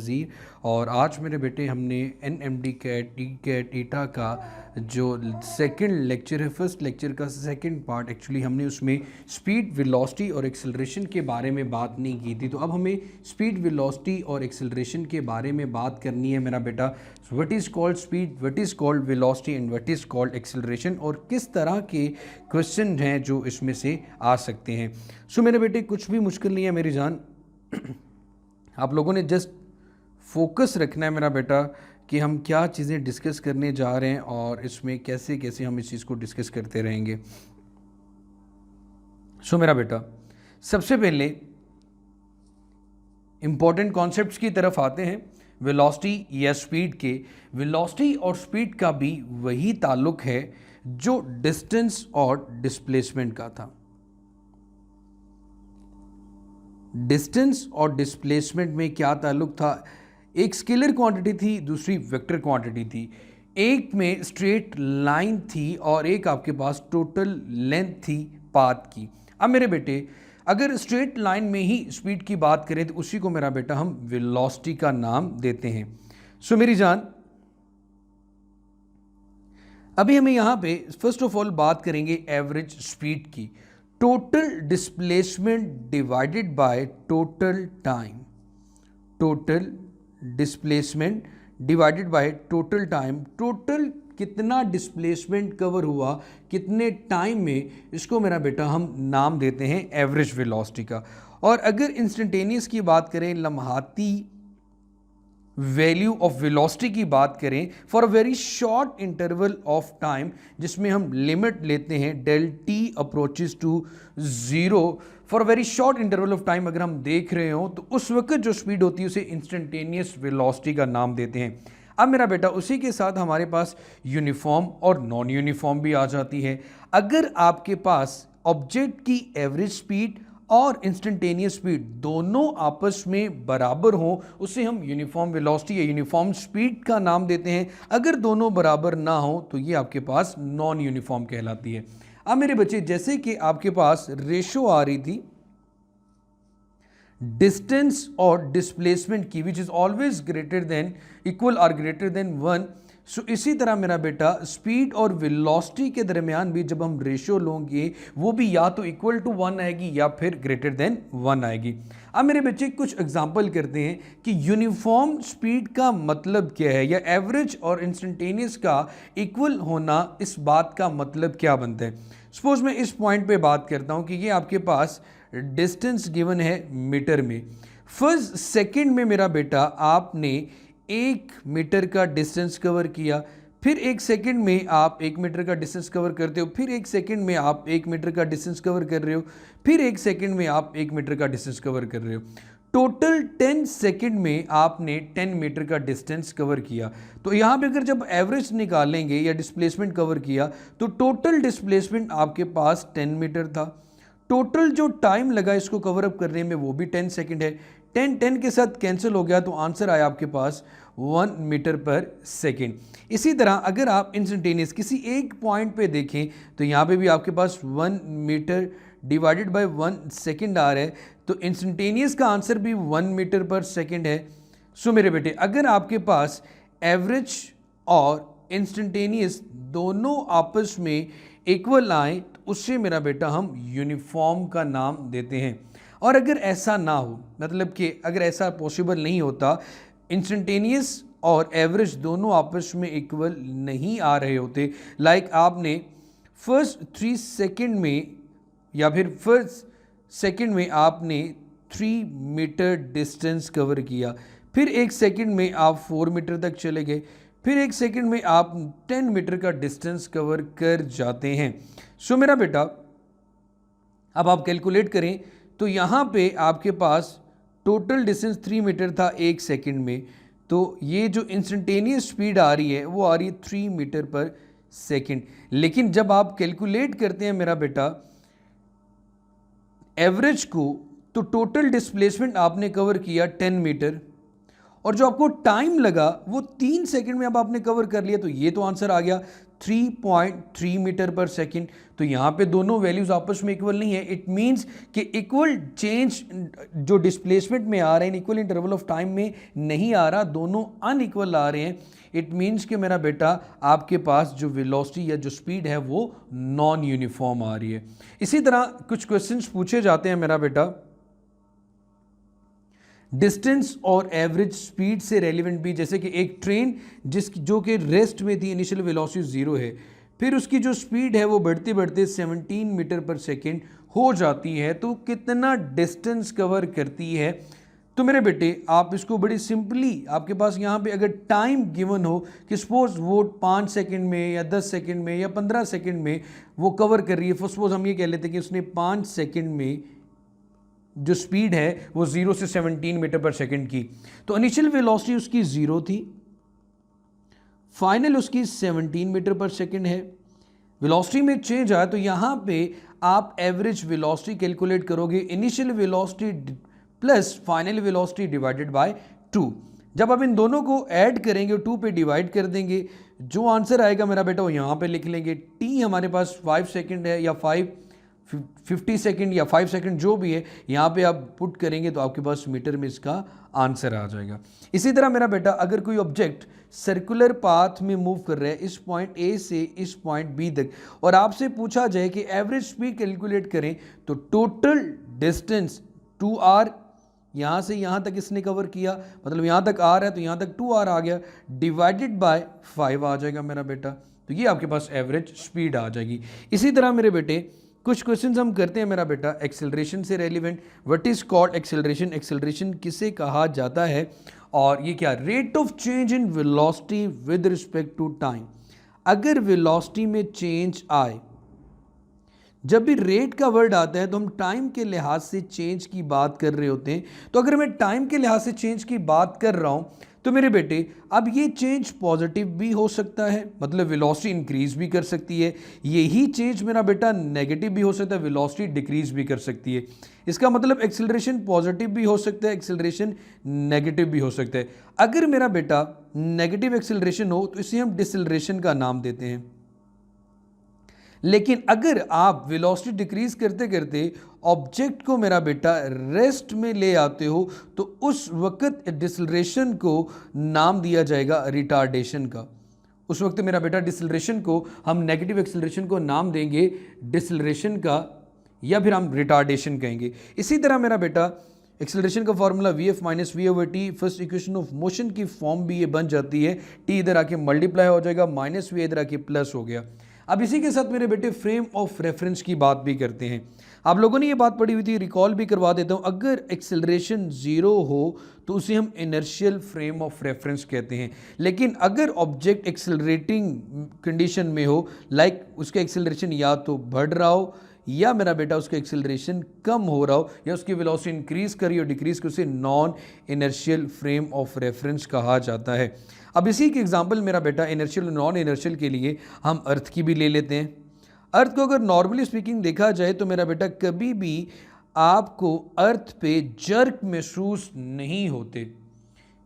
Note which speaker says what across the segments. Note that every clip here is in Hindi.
Speaker 1: नज़ीर। और आज मेरे बेटे हमने NMD कैट टी कैट ईटा का जो सेकंड लेक्चर है, फर्स्ट लेक्चर का सेकंड पार्ट, एक्चुअली हमने उसमें स्पीड, वेलोसिटी और एक्सेलरेशन के बारे में बात नहीं की थी। तो अब हमें स्पीड, वेलोसिटी और एक्सेलरेशन के बारे में बात करनी है मेरा बेटा। What is called speed, what is called velocity and what is called acceleration, और किस तरह के क्वेश्चन हैं जो इसमें से आ सकते हैं। सो मेरे बेटे कुछ भी मुश्किल नहीं है मेरी जान, आप लोगों ने जस्ट फोकस रखना है मेरा बेटा कि हम क्या चीज़ें डिस्कस करने जा रहे हैं और इसमें कैसे कैसे हम इस चीज़ को डिस्कस करते रहेंगे। सो मेरा बेटा सबसे पहले इंपॉर्टेंट कॉन्सेप्ट्स की तरफ आते हैं, वेलोसिटी या स्पीड के। वेलोसिटी और स्पीड का भी वही ताल्लुक है जो डिस्टेंस और डिस्प्लेसमेंट का था। डिस्टेंस और डिस्प्लेसमेंट में क्या ताल्लुक था? एक स्केलर क्वांटिटी थी, दूसरी वेक्टर क्वांटिटी थी। एक में स्ट्रेट लाइन थी और एक आपके पास टोटल लेंथ थी पाथ की। अब मेरे बेटे अगर स्ट्रेट लाइन में ही स्पीड की बात करें तो उसी को मेरा बेटा हम वेलोसिटी का नाम देते हैं। सो मेरी जान अभी हमें यहां पे फर्स्ट ऑफ ऑल बात करेंगे एवरेज स्पीड की। Total displacement divided by total time. Total displacement divided by total time. Total कितना डिस्प्लेसमेंट कवर हुआ कितने टाइम में, इसको मेरा बेटा हम नाम देते हैं एवरेज वेलोसिटी का। और अगर इंस्टेंटेनियस की बात करें, लम्हाती वैल्यू ऑफ वेलोसिटी की बात करें for a very short interval of time, जिसमें हम लिमिट लेते हैं del t approaches to zero, for a very short interval of time अगर हम देख रहे हो तो उस वक्त जो स्पीड होती है उसे इंस्टेंटेनियस वेलोसिटी का नाम देते हैं। अब मेरा बेटा उसी के साथ हमारे पास यूनिफॉर्म और नॉन यूनिफॉर्म भी आ जाती है। अगर आपके पास ऑब्जेक्ट की एवरेज स्पीड और इंस्टेंटेनियस स्पीड दोनों आपस में बराबर हो उसे हम यूनिफॉर्म वेलोसिटी या यूनिफॉर्म स्पीड का नाम देते हैं। अगर दोनों बराबर ना हो तो ये आपके पास नॉन यूनिफॉर्म कहलाती है। अब मेरे बच्चे जैसे कि आपके पास रेशो आ रही थी डिस्टेंस और डिस्प्लेसमेंट की, which is always greater than equal और ग्रेटर देन 1, सो इसी तरह मेरा बेटा स्पीड और वेलोसिटी के दरमियान भी जब हम रेशियो लोगे वो भी या तो इक्वल टू 1 आएगी या फिर ग्रेटर देन 1 आएगी। अब मेरे बच्चे कुछ एग्जांपल करते हैं कि यूनिफॉर्म स्पीड का मतलब क्या है, या एवरेज और इंस्टेंटेनियस का इक्वल होना इस बात का मतलब क्या बनता है। सपोज मैं इस पॉइंट पे बात करता हूं कि ये आपके पास डिस्टेंस गिवन है मीटर में। फर्स्ट सेकंड में मेरा बेटा आपने 1 मीटर का डिस्टेंस कवर किया, फिर 1 सेकंड में आप 1 मीटर का डिस्टेंस कवर करते हो, फिर 1 सेकंड में आप 1 मीटर का डिस्टेंस कवर कर रहे हो, फिर 1 सेकंड में आप 1 मीटर का डिस्टेंस कवर कर रहे हो। टोटल 10 सेकंड में आपने 10 मीटर का डिस्टेंस कवर किया। तो यहाँ पे अगर जब एवरेज निकालेंगे या डिस्प्लेसमेंट कवर किया तो टोटल डिस्प्लेसमेंट आपके पास 10 मीटर था। टोटल जो टाइम लगा इसको कवर अप करने में वो भी 10 सेकंड है। 10 के साथ कैंसिल हो गया तो आंसर आया आपके पास 1 मीटर पर सेकंड। इसी तरह अगर आप इंस्टेंटेनियस किसी एक पॉइंट पे देखें तो यहाँ पे भी आपके पास 1 मीटर डिवाइडेड बाय 1 सेकंड आ रहा है, तो इंस्टेंटेनियस का आंसर भी 1 मीटर पर सेकंड है। सो मेरे बेटे अगर आपके पास एवरेज और इंस्टेंटेनियस दोनों आपस में इक्वल आए तो उससे मेरा बेटा हम यूनिफॉर्म का नाम देते हैं। और अगर ऐसा ना हो, मतलब कि अगर ऐसा पॉसिबल नहीं होता, इंस्टेंटेनियस और एवरेज दोनों आपस में इक्वल नहीं आ रहे होते, लाइक आपने फर्स्ट 3 सेकंड में या फिर फर्स्ट सेकंड में आपने 3 मीटर डिस्टेंस कवर किया, फिर 1 सेकंड में आप 4 मीटर तक चले गए, फिर 1 सेकंड में आप 10 मीटर का डिस्टेंस कवर कर जाते हैं। सो मेरा बेटा अब आप कैलकुलेट करें तो यहाँ पे आपके पास टोटल डिस्टेंस 3 मीटर था 1 सेकंड में, तो ये जो इंस्टेंटेनियस स्पीड आ रही है वो आ रही है 3 मीटर पर सेकंड। लेकिन जब आप कैलकुलेट करते हैं मेरा बेटा एवरेज को, तो टोटल डिस्प्लेसमेंट आपने कवर किया 10 मीटर और जो आपको टाइम लगा वो 3 सेकंड में अब आपने कवर कर लिया, तो ये तो आंसर आ गया 3.3 मीटर पर सेकंड। तो यहाँ पे दोनों वैल्यूज आपस में इक्वल नहीं है। इट मींस कि इक्वल चेंज जो डिस्प्लेसमेंट में आ रहे हैं इक्वल इंटरवल ऑफ टाइम में नहीं आ रहा, दोनों अनइक्वल आ रहे हैं। इट मींस कि मेरा बेटा आपके पास जो वेलोसिटी या जो स्पीड है वो नॉन यूनिफॉर्म आ रही है। इसी तरह कुछ क्वेश्चंस पूछे जाते हैं मेरा बेटा डिस्टेंस और एवरेज स्पीड से रेलिवेंट भी, जैसे कि एक ट्रेन जो कि रेस्ट में थी, इनिशियल वेलोसिटी 0 है, फिर उसकी जो स्पीड है वो बढ़ते बढ़ते 17 मीटर पर सेकेंड हो जाती है, तो कितना डिस्टेंस कवर करती है। तो मेरे बेटे आप इसको बड़ी सिंपली, आपके पास यहाँ पे अगर टाइम गिवन हो कि सपोज वो 5 सेकंड में या 10 सेकंड में या 15 सेकंड में वो कवर कर रही है, सपोज हम ये कह लेते हैं कि उसने 5 सेकंड में जो स्पीड है वो 0 से 17 मीटर पर सेकंड की, तो इनिशियल वेलोसिटी उसकी 0 थी, फाइनल उसकी 17 मीटर पर सेकंड है। वेलोसिटी में चेंज आया तो यहाँ पे आप एवरेज वेलोसिटी कैलकुलेट करोगे, initial velocity plus final velocity divided by 2। जब आप इन दोनों को ऐड करेंगे 2 पे डिवाइड कर देंगे, जो आंसर आएगा मेरा बेटा वो यहाँ पे लिख लेंगे। टी हमारे पास 5 सेकंड है या 50 सेकंड या 5 सेकंड जो भी है, यहाँ पे आप पुट करेंगे तो आपके पास मीटर में इसका आंसर आ जाएगा। इसी तरह मेरा बेटा अगर कोई ऑब्जेक्ट सर्कुलर पाथ में मूव कर रहा है इस पॉइंट ए से इस पॉइंट बी तक, और आपसे पूछा जाए कि एवरेज स्पीड कैलकुलेट करें, तो टोटल डिस्टेंस 2r, यहाँ से यहाँ तक इसने कवर किया, मतलब यहाँ तक r है तो यहाँ तक 2r आ गया, डिवाइडेड बाय 5 आ जाएगा मेरा बेटा। तो ये आपके पास एवरेज स्पीड आ जाएगी। इसी तरह मेरे बेटे कुछ क्वेश्चंस हम करते हैं मेरा बेटा एक्सेलरेशन से relevant. What is called acceleration, acceleration किसे कहा जाता है, और ये क्या, rate of change in velocity with respect to time. अगर वेलोसिटी में चेंज आए, जब भी रेट का वर्ड आता है तो हम टाइम के लिहाज से चेंज की बात कर रहे होते हैं। तो अगर मैं टाइम के लिहाज से चेंज की बात कर रहा हूं तो मेरे बेटे अब ये चेंज पॉजिटिव भी हो सकता है, मतलब वेलोसिटी इंक्रीज भी कर सकती है। यही चेंज मेरा बेटा नेगेटिव भी हो सकता है, वेलोसिटी डिक्रीज भी कर सकती है। इसका मतलब एक्सेलरेशन पॉजिटिव भी हो सकता है, एक्सेलरेशन नेगेटिव भी हो सकता है। अगर मेरा बेटा नेगेटिव एक्सेलरेशन हो तो इसे हम डिसेलरेशन का नाम देते हैं। लेकिन अगर आप वेलोसिटी डिक्रीज करते करते ऑब्जेक्ट को मेरा बेटा रेस्ट में ले आते हो तो उस वक्त डिसेलरेशन को नाम दिया जाएगा रिटार्डेशन का। उस वक्त मेरा बेटा डिसेलरेशन को हम, नेगेटिव एक्सेलरेशन को नाम देंगे डिसेलरेशन का, या फिर हम रिटार्डेशन कहेंगे। इसी तरह मेरा बेटा एक्सेलरेशन का formula Vf minus V over T, first equation of motion की फॉर्म भी ये बन जाती है। टी इधर आके मल्टीप्लाई हो जाएगा, माइनस वी इधर आके प्लस हो गया। अब इसी के साथ मेरे बेटे फ्रेम ऑफ रेफरेंस की बात भी करते हैं। आप लोगों ने ये बात पढ़ी हुई थी, रिकॉल भी करवा देता हूँ। अगर एक्सेलरेशन 0 हो तो उसे हम इनर्शियल फ्रेम ऑफ रेफरेंस कहते हैं। लेकिन अगर ऑब्जेक्ट एक्सेलरेटिंग कंडीशन में हो, लाइक उसका एक्सेलरेशन या तो बढ़ रहा हो या मेरा बेटा उसका एक्सेलरेशन कम हो रहा हो, या उसकी वेलोसिटी इंक्रीज करी और डिक्रीज कर, उसे non inertial frame of reference कहा जाता है। अब इसी के एग्जांपल मेरा बेटा इनर्शियल और नॉन इनर्शियल के लिए हम अर्थ की भी ले लेते हैं। अर्थ को अगर नॉर्मली स्पीकिंग देखा जाए तो मेरा बेटा कभी भी आपको अर्थ पे जर्क महसूस नहीं होते,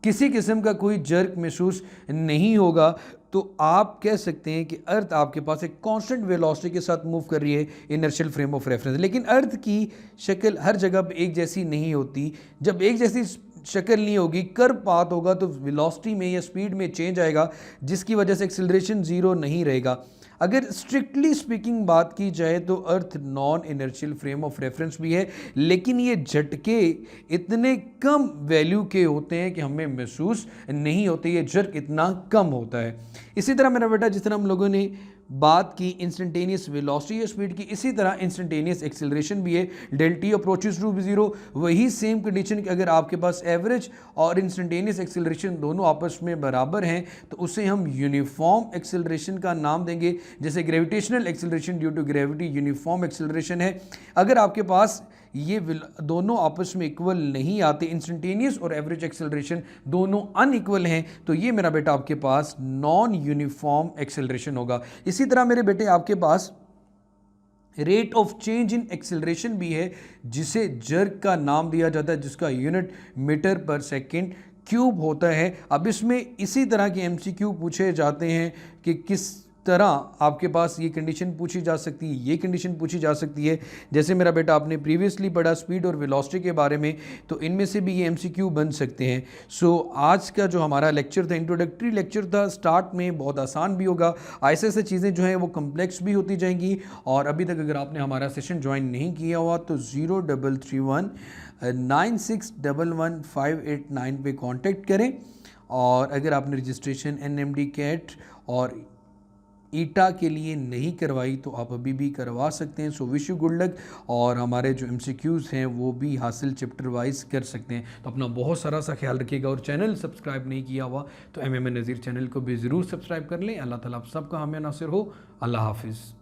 Speaker 1: किसी किस्म का कोई जर्क महसूस नहीं होगा। तो आप कह सकते हैं कि अर्थ आपके पास एक कांस्टेंट वेलोसिटी के साथ मूव कर रही है, इनर्शियल फ्रेम ऑफ रेफरेंस। लेकिन अर्थ की शक्ल हर जगह पे एक जैसी नहीं होती। जब एक जैसी शक्ल नहीं होगी, कर्व पाथ होगा, तो वेलोसिटी में या स्पीड में चेंज आएगा, जिसकी वजह से एक्सेलरेशन 0 नहीं रहेगा। अगर स्ट्रिक्टली स्पीकिंग बात की जाए तो earth non inertial frame of reference भी है, लेकिन ये झटके इतने कम वैल्यू के होते हैं कि हमें महसूस नहीं होते, ये जर्क इतना कम होता है। इसी तरह मेरा बेटा जिस तरह हम लोगों ने बात की इंस्टेंटेनियस वेलोसिटी या स्पीड की, इसी तरह इंस्टेंटेनियस एक्सेलरेशन भी है। डेल टी अप्रोचेस टू 0, वही सेम कंडीशन कि अगर आपके पास एवरेज और इंस्टेंटेनियस एक्सेलरेशन दोनों आपस में बराबर हैं तो उसे हम यूनिफॉर्म एक्सेलरेशन का नाम देंगे। जैसे gravitational acceleration due to gravity uniform acceleration है। अगर आपके पास ये दोनों आपस में इक्वल नहीं आते, इंस्टेंटेनियस और एवरेज एक्सेलरेशन दोनों अनइक्वल हैं, तो ये मेरा बेटा आपके पास नॉन यूनिफॉर्म एक्सेलरेशन होगा। इसी तरह मेरे बेटे आपके पास rate of change in acceleration भी है, जिसे जर्क का नाम दिया जाता है, जिसका यूनिट मीटर पर सेकेंड क्यूब होता है। अब इसमें इसी तरह के MCQ पूछे जाते हैं कि किस तरह आपके पास ये कंडीशन पूछी जा सकती है, ये कंडीशन पूछी जा सकती है। जैसे मेरा बेटा आपने प्रीवियसली पढ़ा स्पीड और वेलोसिटी के बारे में, तो इनमें से भी ये MCQ बन सकते हैं। सो आज का जो हमारा लेक्चर था, इंट्रोडक्टरी लेक्चर था, स्टार्ट में बहुत आसान भी होगा, ऐसे ऐसे चीज़ें जो हैं वो कम्प्लेक्स भी होती जाएंगी। और अभी तक अगर आपने हमारा सेशन ज्वाइन नहीं किया हुआ तो 033196111589 पे कांटेक्ट करें। और अगर आपने रजिस्ट्रेशन NMD कैट और ईटा के लिए नहीं करवाई तो आप अभी भी करवा सकते हैं। So wish you good luck. और हमारे जो MCQs हैं वो भी हासिल चैप्टर वाइज कर सकते हैं। तो अपना बहुत सारा सा ख्याल रखिएगा, और चैनल सब्सक्राइब नहीं किया हुआ तो MMA नज़ीर चैनल को भी ज़रूर सब्सक्राइब कर लें। अल्लाह ताला आप सबका हामी नासिर हो। अल्लाह हाफिज़।